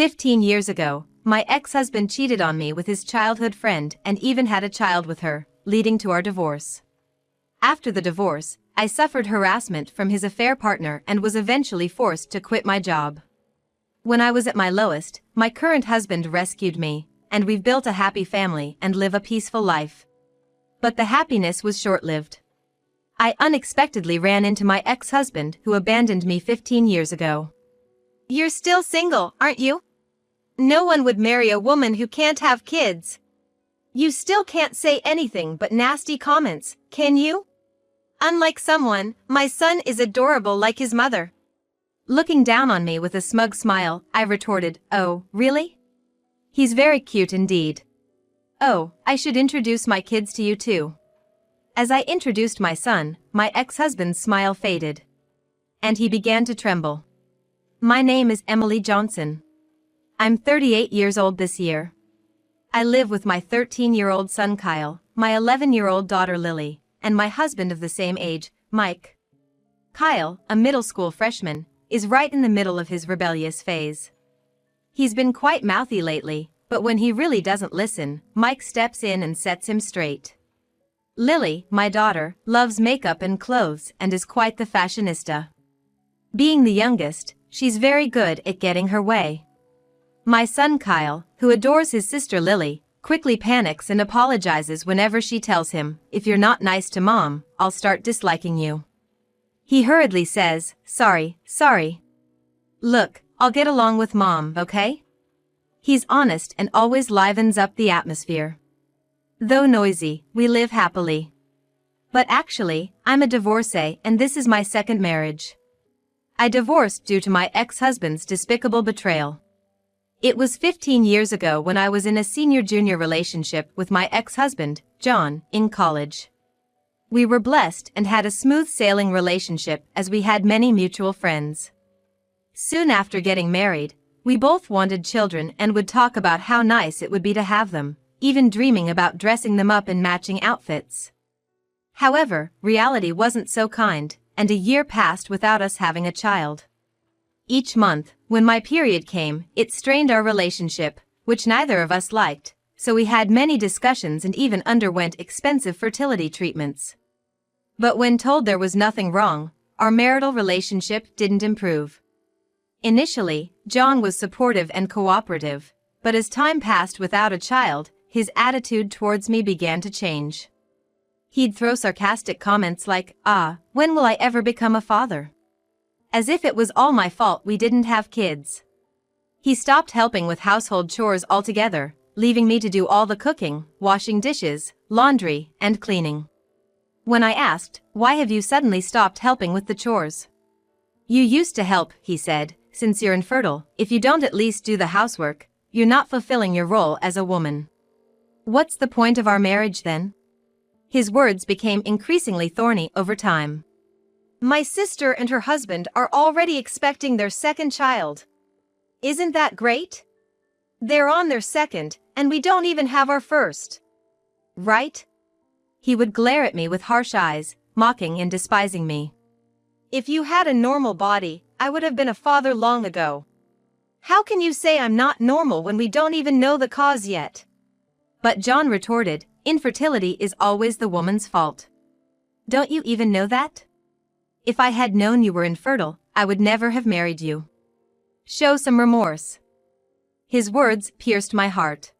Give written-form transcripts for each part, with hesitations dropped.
15 years ago, my ex-husband cheated on me with his childhood friend and even had a child with her, leading to our divorce. After the divorce, I suffered harassment from his affair partner and was eventually forced to quit my job. When I was at my lowest, my current husband rescued me, and we've built a happy family and live a peaceful life. But the happiness was short-lived. I unexpectedly ran into my ex-husband who abandoned me 15 years ago. You're still single, aren't you? No one would marry a woman who can't have kids. You still can't say anything but nasty comments, can you? Unlike someone, my son is adorable like his mother. Looking down on me with a smug smile, I retorted, "Oh, really? He's very cute indeed. Oh, I should introduce my kids to you too." As I introduced my son, my ex-husband's smile faded. And he began to tremble. "My name is Emily Johnson. I'm 38 years old this year. I live with my 13-year-old son Kyle, my 11-year-old daughter Lily, and my husband of the same age, Mike." Kyle, a middle school freshman, is right in the middle of his rebellious phase. He's been quite mouthy lately, but when he really doesn't listen, Mike steps in and sets him straight. Lily, my daughter, loves makeup and clothes and is quite the fashionista. Being the youngest, she's very good at getting her way. My son Kyle, who adores his sister Lily, quickly panics and apologizes whenever she tells him, "If you're not nice to mom, I'll start disliking you." He hurriedly says, Sorry. Look, I'll get along with mom, okay?" He's honest and always livens up the atmosphere. Though noisy, we live happily. But actually, I'm a divorcee and this is my second marriage. I divorced due to my ex-husband's despicable betrayal. It was 15 years ago when I was in a senior-junior relationship with my ex-husband, John, in college. We were blessed and had a smooth-sailing relationship as we had many mutual friends. Soon after getting married, we both wanted children and would talk about how nice it would be to have them, even dreaming about dressing them up in matching outfits. However, reality wasn't so kind, and a year passed without us having a child. Each month, when my period came, it strained our relationship, which neither of us liked, so we had many discussions and even underwent expensive fertility treatments. But when told there was nothing wrong, our marital relationship didn't improve. Initially, John was supportive and cooperative, but as time passed without a child, his attitude towards me began to change. He'd throw sarcastic comments like, when will I ever become a father?" As if it was all my fault we didn't have kids. He stopped helping with household chores altogether, leaving me to do all the cooking, washing dishes, laundry, and cleaning. When I asked, "Why have you suddenly stopped helping with the chores?" "You used to help," he said, "since you're infertile. If you don't at least do the housework, you're not fulfilling your role as a woman. What's the point of our marriage then?" His words became increasingly thorny over time. My sister and her husband are already expecting their second child. Isn't that great? They're on their second, and we don't even have our first. Right? He would glare at me with harsh eyes, mocking and despising me. If you had a normal body, I would have been a father long ago. How can you say I'm not normal when we don't even know the cause yet? But John retorted, "Infertility is always the woman's fault. Don't you even know that? If I had known you were infertile, I would never have married you. Show some remorse." His words pierced my heart.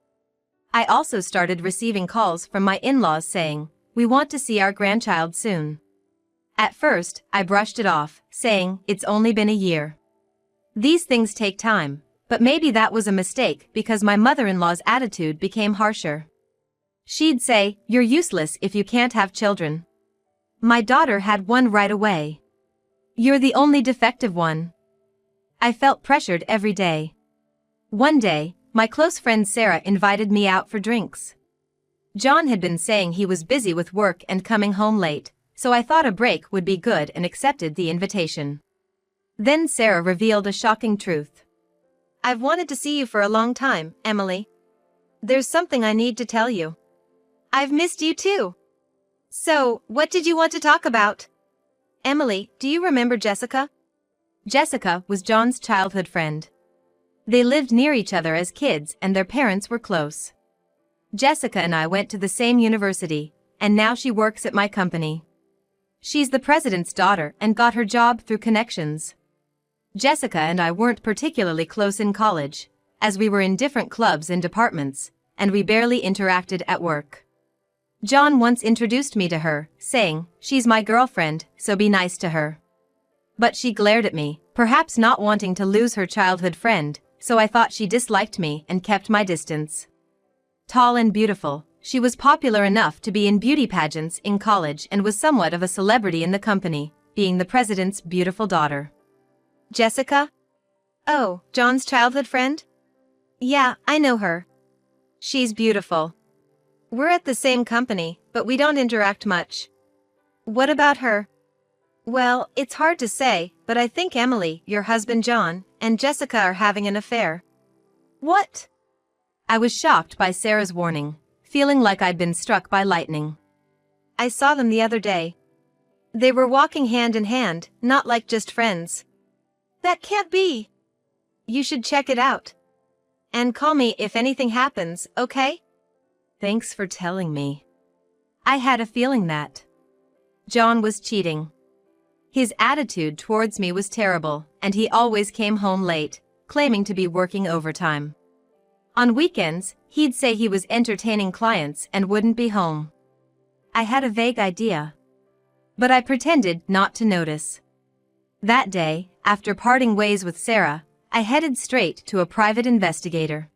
I also started receiving calls from my in-laws saying, "We want to see our grandchild soon." At first, I brushed it off, saying, "It's only been a year. These things take time," but maybe that was a mistake because my mother-in-law's attitude became harsher. She'd say, "You're useless if you can't have children." My daughter had one right away. "You're the only defective one." I felt pressured every day. One day, my close friend Sarah invited me out for drinks. John had been saying he was busy with work and coming home late, so I thought a break would be good and accepted the invitation. Then Sarah revealed a shocking truth. "I've wanted to see you for a long time, Emily. There's something I need to tell you. I've missed you too." "So, what did you want to talk about?" "Emily, do you remember Jessica?" Jessica was John's childhood friend. They lived near each other as kids and their parents were close. Jessica and I went to the same university, and now she works at my company. She's the president's daughter and got her job through connections. Jessica and I weren't particularly close in college, as we were in different clubs and departments, and we barely interacted at work. John once introduced me to her, saying, "She's my girlfriend, so be nice to her." But she glared at me, perhaps not wanting to lose her childhood friend, so I thought she disliked me and kept my distance. Tall and beautiful, she was popular enough to be in beauty pageants in college and was somewhat of a celebrity in the company, being the president's beautiful daughter. Jessica? Oh, John's childhood friend? Yeah, I know her. She's beautiful. We're at the same company, but we don't interact much. What about her? Well, it's hard to say, but I think Emily, your husband John, and Jessica are having an affair. What? I was shocked by Sarah's warning, feeling like I'd been struck by lightning. I saw them the other day. They were walking hand in hand, not like just friends. That can't be. You should check it out. And call me if anything happens, okay? Thanks for telling me. I had a feeling that John was cheating. His attitude towards me was terrible, and he always came home late, claiming to be working overtime. On weekends, he'd say he was entertaining clients and wouldn't be home. I had a vague idea, but I pretended not to notice. That day, after parting ways with Sarah, I headed straight to a private investigator.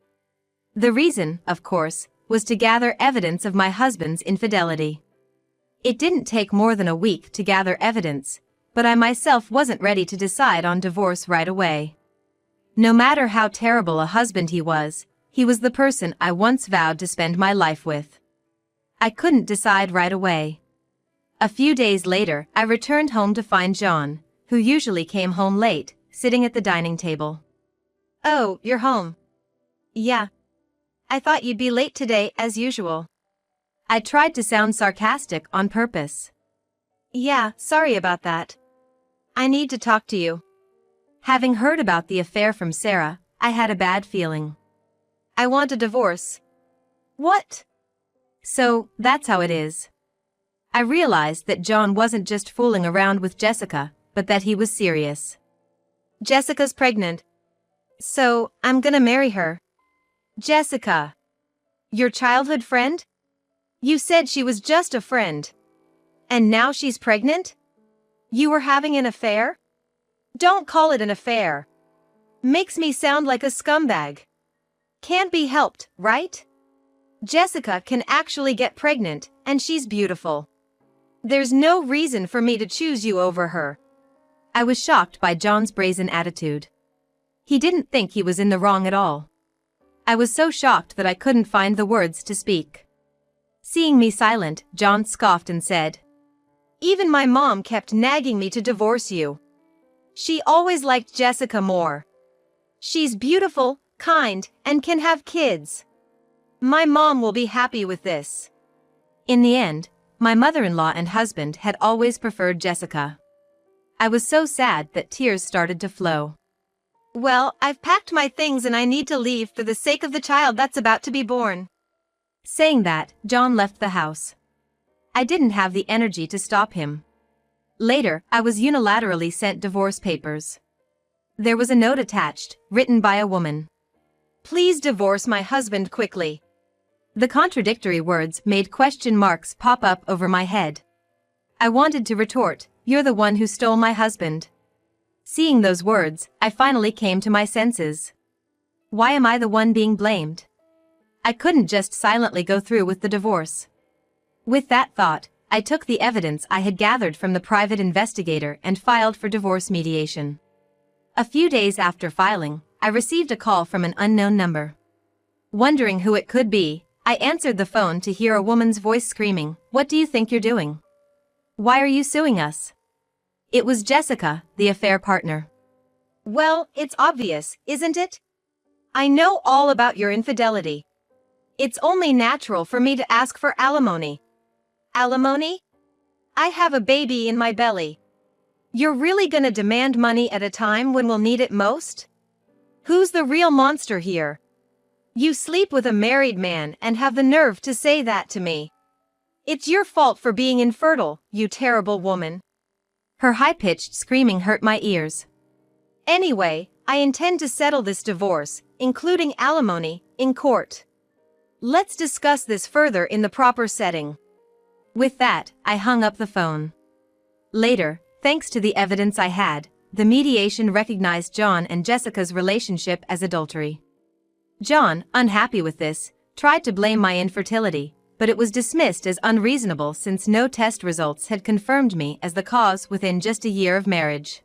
The reason, of course, was to gather evidence of my husband's infidelity. It didn't take more than a week to gather evidence, but I myself wasn't ready to decide on divorce right away. No matter how terrible a husband he was the person I once vowed to spend my life with. I couldn't decide right away. A few days later, I returned home to find John, who usually came home late, sitting at the dining table. Oh, you're home. Yeah. I thought you'd be late today, as usual. I tried to sound sarcastic on purpose. Yeah, sorry about that. I need to talk to you. Having heard about the affair from Sarah, I had a bad feeling. I want a divorce. What? So, that's how it is. I realized that John wasn't just fooling around with Jessica, but that he was serious. Jessica's pregnant. So, I'm gonna marry her. Jessica. Your childhood friend? You said she was just a friend. And now she's pregnant? You were having an affair? Don't call it an affair. Makes me sound like a scumbag. Can't be helped, right? Jessica can actually get pregnant, and she's beautiful. There's no reason for me to choose you over her. I was shocked by John's brazen attitude. He didn't think he was in the wrong at all. I was so shocked that I couldn't find the words to speak. Seeing me silent, John scoffed and said, "Even my mom kept nagging me to divorce you. She always liked Jessica more. She's beautiful, kind, and can have kids. My mom will be happy with this." In the end, my mother-in-law and husband had always preferred Jessica. I was so sad that tears started to flow. Well, I've packed my things and I need to leave for the sake of the child that's about to be born. Saying that, John left the house. I didn't have the energy to stop him. Later, I was unilaterally sent divorce papers. There was a note attached, written by a woman. "Please divorce my husband quickly." The contradictory words made question marks pop up over my head. I wanted to retort, "You're the one who stole my husband." Seeing those words, I finally came to my senses. Why am I the one being blamed? I couldn't just silently go through with the divorce. With that thought, I took the evidence I had gathered from the private investigator and filed for divorce mediation. A few days after filing, I received a call from an unknown number. Wondering who it could be, I answered the phone to hear a woman's voice screaming, "What do you think you're doing? Why are you suing us?" It was Jessica, the affair partner. Well, it's obvious, isn't it? I know all about your infidelity. It's only natural for me to ask for alimony. Alimony? I have a baby in my belly. You're really gonna demand money at a time when we'll need it most? Who's the real monster here? You sleep with a married man and have the nerve to say that to me. It's your fault for being infertile, you terrible woman. Her high-pitched screaming hurt my ears. Anyway, I intend to settle this divorce, including alimony, in court. Let's discuss this further in the proper setting. With that, I hung up the phone. Later, thanks to the evidence I had, the mediation recognized John and Jessica's relationship as adultery. John, unhappy with this, tried to blame my infertility, but it was dismissed as unreasonable since no test results had confirmed me as the cause within just a year of marriage.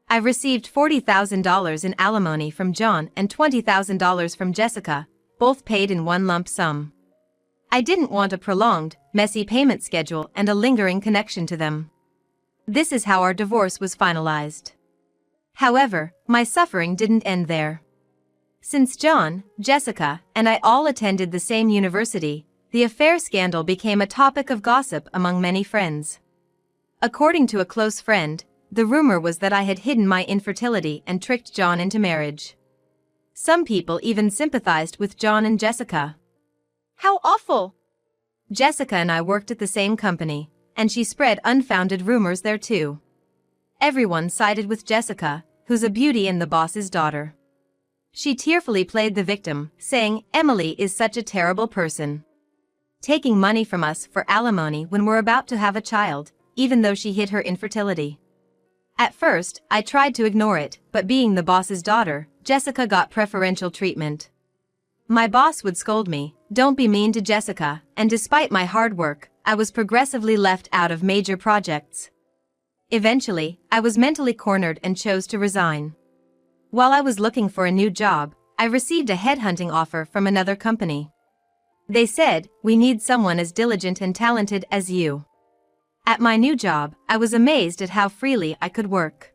I received $40,000 in alimony from John and $20,000 from Jessica, both paid in one lump sum. I didn't want a prolonged, messy payment schedule and a lingering connection to them. This is how our divorce was finalized. However, my suffering didn't end there. Since John, Jessica, and I all attended the same university, the affair scandal became a topic of gossip among many friends. According to a close friend, the rumor was that I had hidden my infertility and tricked John into marriage. Some people even sympathized with John and Jessica. How awful! Jessica and I worked at the same company, and she spread unfounded rumors there too. Everyone sided with Jessica, who's a beauty and the boss's daughter. She tearfully played the victim, saying, "Emily is such a terrible person. Taking money from us for alimony when we're about to have a child, even though she hid her infertility." At first, I tried to ignore it, but being the boss's daughter, Jessica got preferential treatment. My boss would scold me, "Don't be mean to Jessica," and despite my hard work, I was progressively left out of major projects. Eventually, I was mentally cornered and chose to resign. While I was looking for a new job, I received a headhunting offer from another company. They said, "We need someone as diligent and talented as you." At my new job, I was amazed at how freely I could work.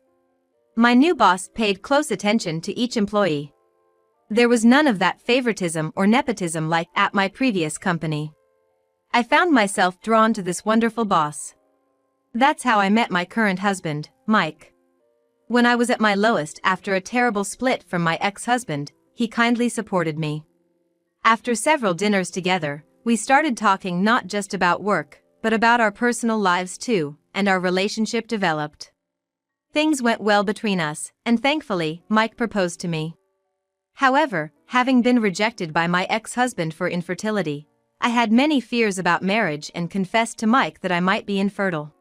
My new boss paid close attention to each employee. There was none of that favoritism or nepotism like at my previous company. I found myself drawn to this wonderful boss. That's how I met my current husband, Mike. When I was at my lowest after a terrible split from my ex-husband, he kindly supported me. After several dinners together, we started talking not just about work, but about our personal lives too, and our relationship developed. Things went well between us, and thankfully, Mike proposed to me. However, having been rejected by my ex-husband for infertility, I had many fears about marriage and confessed to Mike that I might be infertile.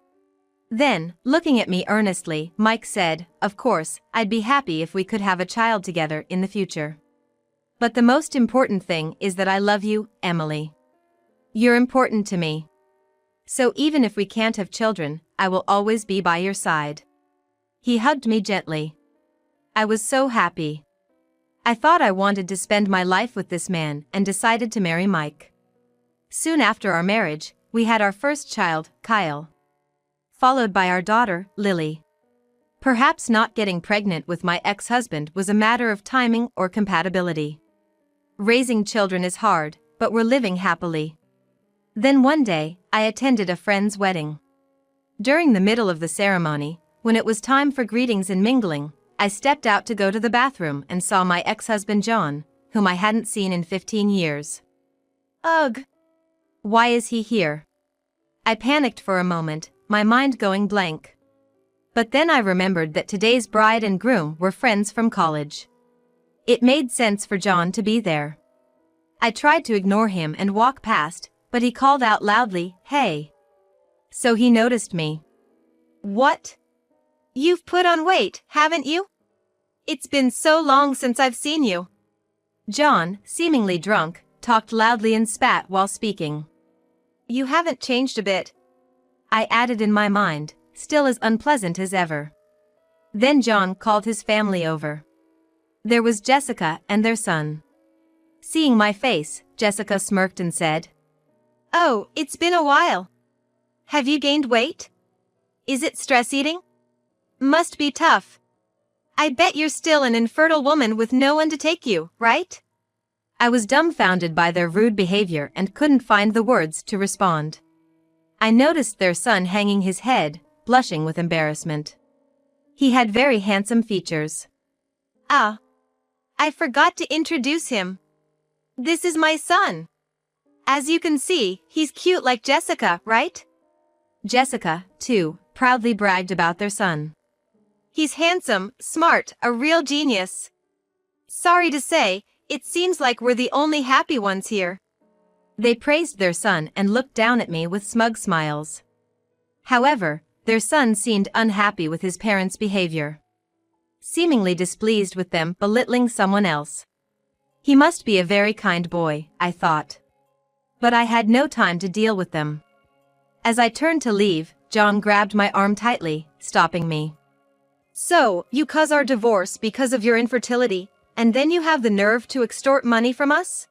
Then, looking at me earnestly, Mike said, "Of course, I'd be happy if we could have a child together in the future. But the most important thing is that I love you, Emily. You're important to me. So even if we can't have children, I will always be by your side." He hugged me gently. I was so happy. I thought I wanted to spend my life with this man and decided to marry Mike. Soon after our marriage, we had our first child, Kyle, followed by our daughter, Lily. Perhaps not getting pregnant with my ex-husband was a matter of timing or compatibility. Raising children is hard, but we're living happily. Then one day, I attended a friend's wedding. During the middle of the ceremony, when it was time for greetings and mingling, I stepped out to go to the bathroom and saw my ex-husband John, whom I hadn't seen in 15 years. Ugh! Why is he here? I panicked for a moment, my mind going blank. But then I remembered that today's bride and groom were friends from college. It made sense for John to be there. I tried to ignore him and walk past, but he called out loudly, "Hey!" So he noticed me. What? You've put on weight, haven't you? It's been so long since I've seen you. John, seemingly drunk, talked loudly and spat while speaking. You haven't changed a bit, I added in my mind, still as unpleasant as ever. Then John called his family over. There was Jessica and their son. Seeing my face, Jessica smirked and said, "Oh, it's been a while. Have you gained weight? Is it stress eating? Must be tough. I bet you're still an infertile woman with no one to take you, right?" I was dumbfounded by their rude behavior and couldn't find the words to respond. I noticed their son hanging his head, blushing with embarrassment. He had very handsome features. "Ah, I forgot to introduce him. This is my son. As you can see, he's cute like Jessica, right? Jessica, too, proudly bragged about their son. He's handsome, smart, a real genius. Sorry to say, it seems like we're the only happy ones here. They praised their son and looked down at me with smug smiles. However, their son seemed unhappy with his parents' behavior. Seemingly displeased with them belittling someone else. He must be a very kind boy, I thought. But I had no time to deal with them. As I turned to leave, John grabbed my arm tightly, stopping me. So, you cause our divorce because of your infertility, and then you have the nerve to extort money from us?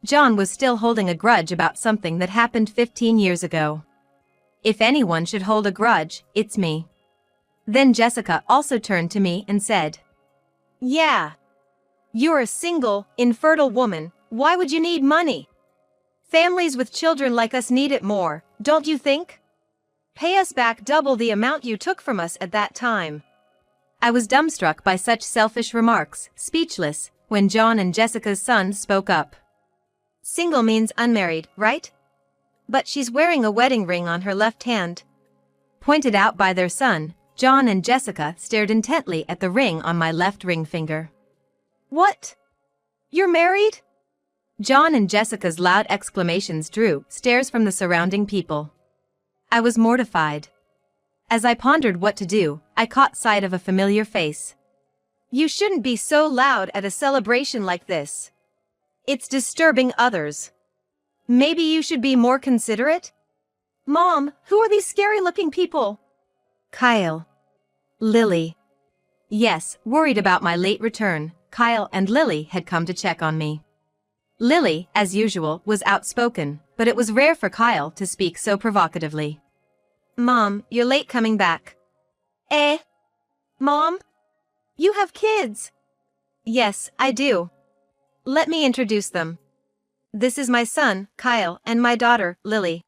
John was still holding a grudge about something that happened 15 years ago. If anyone should hold a grudge, it's me. Then Jessica also turned to me and said, Yeah. You're a single, infertile woman, why would you need money? Families with children like us need it more, don't you think? Pay us back double the amount you took from us at that time. I was dumbstruck by such selfish remarks, speechless, when John and Jessica's son spoke up. Single means unmarried, right? But she's wearing a wedding ring on her left hand. Pointed out by their son, John and Jessica stared intently at the ring on my left ring finger. What? You're married? John and Jessica's loud exclamations drew stares from the surrounding people. I was mortified. As I pondered what to do, I caught sight of a familiar face. You shouldn't be so loud at a celebration like this. It's disturbing others. Maybe you should be more considerate? Mom, who are these scary-looking people? Kyle. Lily. Yes, worried about my late return, Kyle and Lily had come to check on me. Lily, as usual, was outspoken, but it was rare for Kyle to speak so provocatively. Mom, you're late coming back. Eh? Mom? You have kids? Yes, I do. Let me introduce them. This is my son, Kyle, and my daughter, Lily.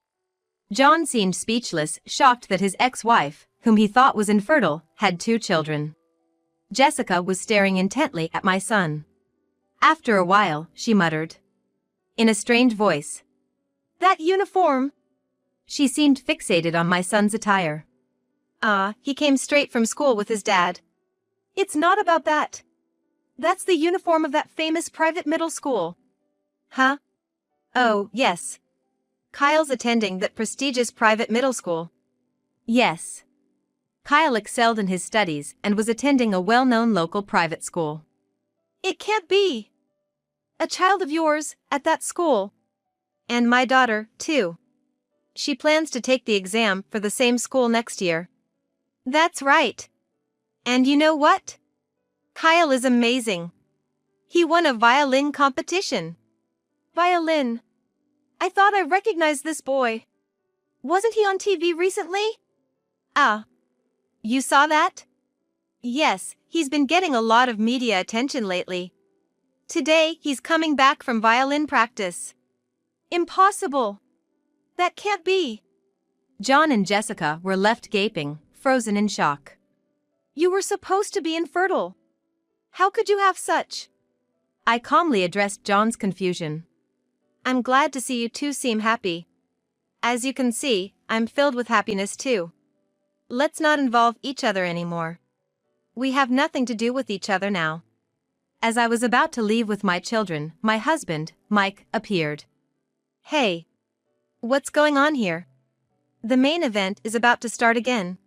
John seemed speechless, shocked that his ex-wife, whom he thought was infertile, had 2 children. Jessica was staring intently at my son. After a while, she muttered. In a strained voice. That uniform! She seemed fixated on my son's attire. He came straight from school with his dad. It's not about that. That's the uniform of that famous private middle school. Huh? Oh, yes. Kyle's attending that prestigious private middle school. Yes. Kyle excelled in his studies and was attending a well-known local private school. It can't be. A child of yours, at that school. And my daughter, too. She plans to take the exam for the same school next year. That's right. And you know what? Kyle is amazing. He won a violin competition. Violin. I thought I recognized this boy. Wasn't he on TV recently? You saw that? Yes, he's been getting a lot of media attention lately. Today, he's coming back from violin practice. Impossible. That can't be. John and Jessica were left gaping, frozen in shock. You were supposed to be infertile. How could you have such? I calmly addressed John's confusion. I'm glad to see you two seem happy. As you can see, I'm filled with happiness too. Let's not involve each other anymore. We have nothing to do with each other now. As I was about to leave with my children, my husband, Mike, appeared. Hey. What's going on here? The main event is about to start again.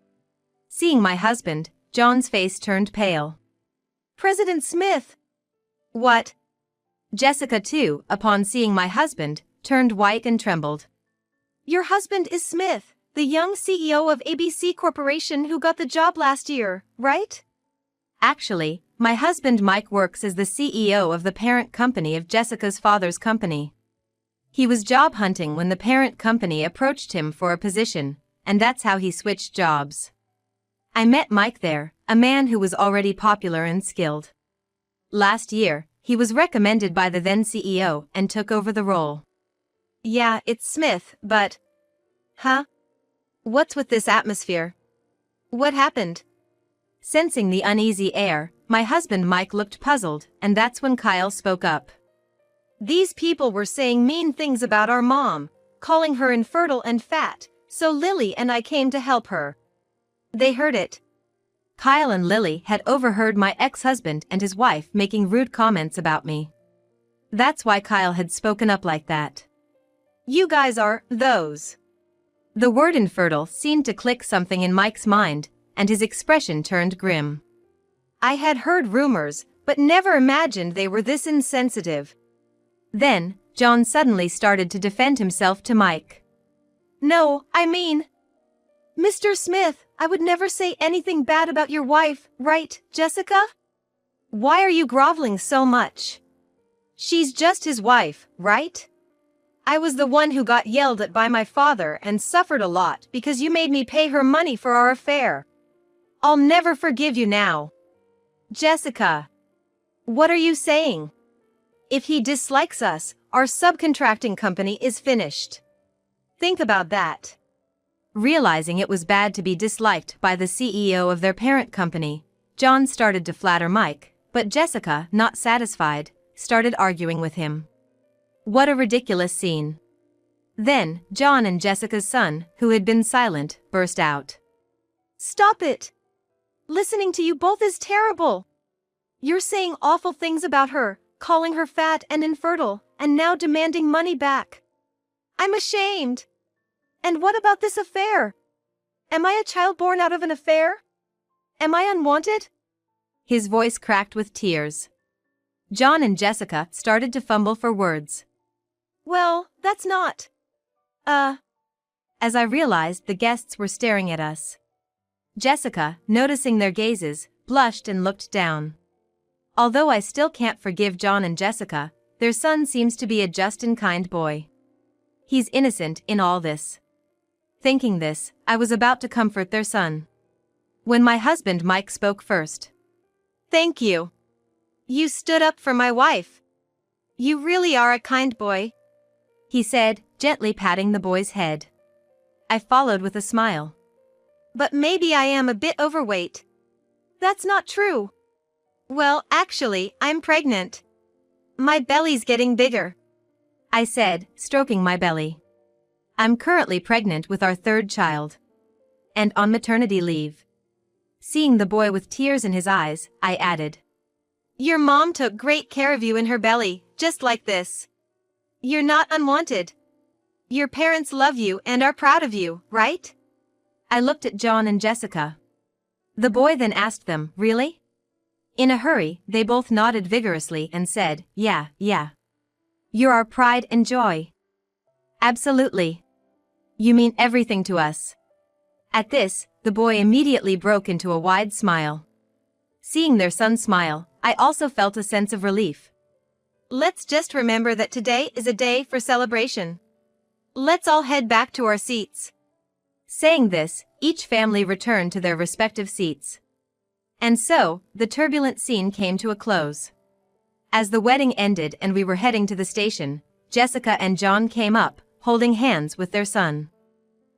Seeing my husband, John's face turned pale. President Smith! What? Jessica too, upon seeing my husband, turned white and trembled. Your husband is Smith, the young CEO of ABC Corporation who got the job last year, right? Actually, my husband Mike works as the CEO of the parent company of Jessica's father's company. He was job hunting when the parent company approached him for a position, and that's how he switched jobs. I met Mike there, a man who was already popular and skilled. Last year, he was recommended by the then CEO and took over the role. Yeah, it's Smith, but... Huh? What's with this atmosphere? What happened? Sensing the uneasy air, My husband Mike looked puzzled, and that's when Kyle spoke up. These people were saying mean things about our mom, calling her infertile and fat, so Lily and I came to help her. They heard it. Kyle and Lily had overheard my ex-husband and his wife making rude comments about me. That's why Kyle had spoken up like that. You guys are those. The word infertile seemed to click something in Mike's mind, and his expression turned grim. I had heard rumors, but never imagined they were this insensitive. Then, John suddenly started to defend himself to Mike. No, I mean, Mr. Smith, I would never say anything bad about your wife, right, Jessica? Why are you groveling so much? She's just his wife, right? I was the one who got yelled at by my father and suffered a lot because you made me pay her money for our affair. I'll never forgive you now. Jessica, what are you saying? If he dislikes us, our subcontracting company is finished. Think about that. Realizing it was bad to be disliked by the CEO of their parent company, John started to flatter Mike, but Jessica, not satisfied, started arguing with him. What a ridiculous scene. Then, John and Jessica's son, who had been silent, burst out. Stop it! Listening to you both is terrible. You're saying awful things about her, calling her fat and infertile, and now demanding money back. I'm ashamed. And what about this affair? Am I a child born out of an affair? Am I unwanted? His voice cracked with tears. John and Jessica started to fumble for words. Well, that's not. As I realized the guests were staring at us. Jessica, noticing their gazes, blushed and looked down. Although I still can't forgive John and Jessica, their son seems to be a just and kind boy. He's innocent in all this. Thinking this, I was about to comfort their son. When my husband Mike spoke first. Thank you. You stood up for my wife. You really are a kind boy, he said, gently patting the boy's head. I followed with a smile. But maybe I am a bit overweight. That's not true. Well, actually, I'm pregnant. My belly's getting bigger, I said, stroking my belly. I'm currently pregnant with our third child. And on maternity leave. Seeing the boy with tears in his eyes, I added. Your mom took great care of you in her belly, just like this. You're not unwanted. Your parents love you and are proud of you, right? I looked at John and Jessica. The boy then asked them, really? In a hurry, they both nodded vigorously and said, yeah. You're our pride and joy. Absolutely. You mean everything to us. At this, the boy immediately broke into a wide smile. Seeing their son smile, I also felt a sense of relief. Let's just remember that today is a day for celebration. Let's all head back to our seats. Saying this, each family returned to their respective seats. And so, the turbulent scene came to a close. As the wedding ended and we were heading to the station, Jessica and John came up, holding hands with their son.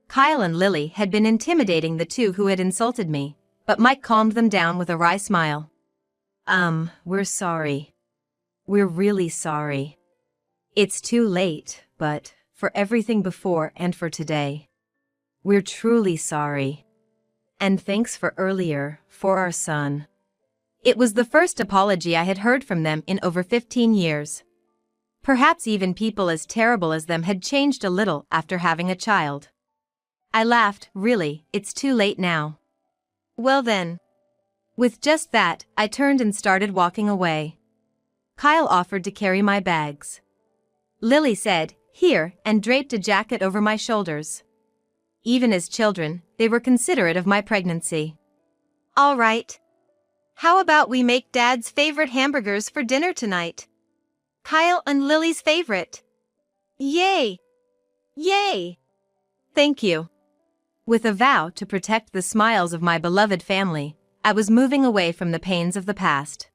Kyle and Lily had been intimidating the two who had insulted me, but Mike calmed them down with a wry smile. We're sorry. We're really sorry. It's too late, but for everything before and for today. We're truly sorry. And thanks for earlier, for our son. It was the first apology I had heard from them in over 15 years. Perhaps even people as terrible as them had changed a little after having a child. I laughed, really, it's too late now. Well then. With just that, I turned and started walking away. Kyle offered to carry my bags. Lily said, here, and draped a jacket over my shoulders. Even as children, they were considerate of my pregnancy. All right. How about we make Dad's favorite hamburgers for dinner tonight? Kyle and Lily's favorite. Yay! Yay! Thank you. With a vow to protect the smiles of my beloved family, I was moving away from the pains of the past.